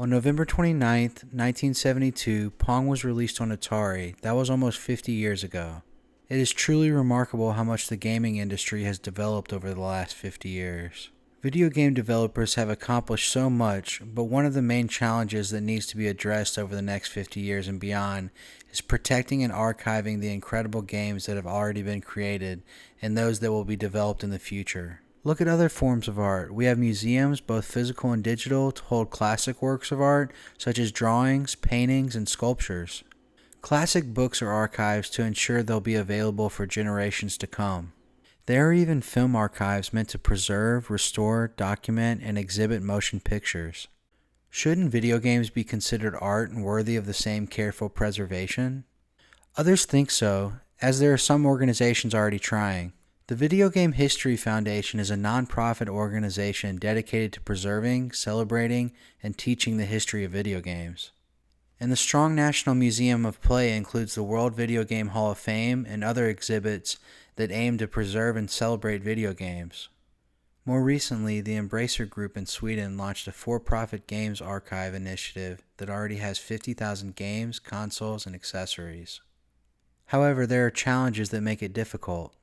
On November 29th, 1972, Pong was released on Atari. That was almost 50 years ago. It is truly remarkable how much the gaming industry has developed over the last 50 years. Video game developers have accomplished so much, but one of the main challenges that needs to be addressed over the next 50 years and beyond is protecting and archiving the incredible games that have already been created and those that will be developed in the future. Look at other forms of art. We have museums, both physical and digital, to hold classic works of art, such as drawings, paintings, and sculptures. Classic books are archives to ensure they'll be available for generations to come. There are even film archives meant to preserve, restore, document, and exhibit motion pictures. Shouldn't video games be considered art and worthy of the same careful preservation? Others think so, as there are some organizations already trying. The Video Game History Foundation is a non-profit organization dedicated to preserving, celebrating, and teaching the history of video games. And the Strong National Museum of Play includes the World Video Game Hall of Fame and other exhibits that aim to preserve and celebrate video games. More recently, the Embracer Group in Sweden launched a for-profit games archive initiative that already has 50,000 games, consoles, and accessories. However, there are challenges that make it difficult.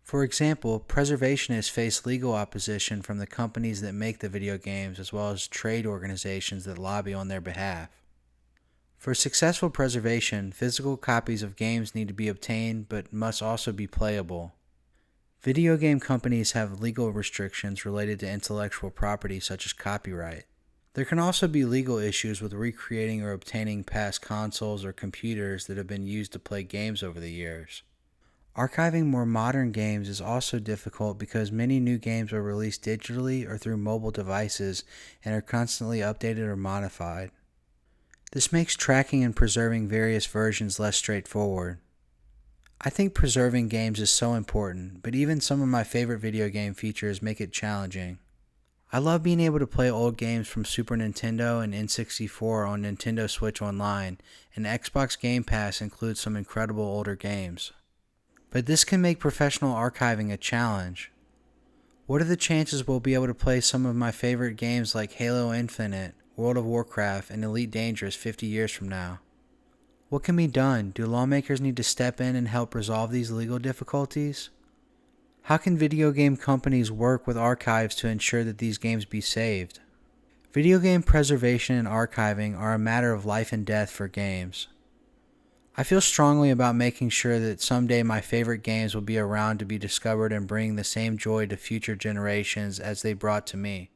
For example, preservationists face legal opposition from the companies that make the video games as well as trade organizations that lobby on their behalf. For successful preservation, physical copies of games need to be obtained but must also be playable. Video game companies have legal restrictions related to intellectual property such as copyright. There can also be legal issues with recreating or obtaining past consoles or computers that have been used to play games over the years. Archiving more modern games is also difficult because many new games are released digitally or through mobile devices and are constantly updated or modified. This makes tracking and preserving various versions less straightforward. I think preserving games is so important, but even some of my favorite video game features make it challenging. I love being able to play old games from Super Nintendo and N64 on Nintendo Switch Online, and Xbox Game Pass includes some incredible older games. But this can make professional archiving a challenge. What are the chances we'll be able to play some of my favorite games like Halo Infinite, World of Warcraft, and Elite Dangerous 50 years from now? What can be done? Do lawmakers need to step in and help resolve these legal difficulties? How can video game companies work with archives to ensure that these games be saved? Video game preservation and archiving are a matter of life and death for games. I feel strongly about making sure that someday my favorite games will be around to be discovered and bring the same joy to future generations as they brought to me.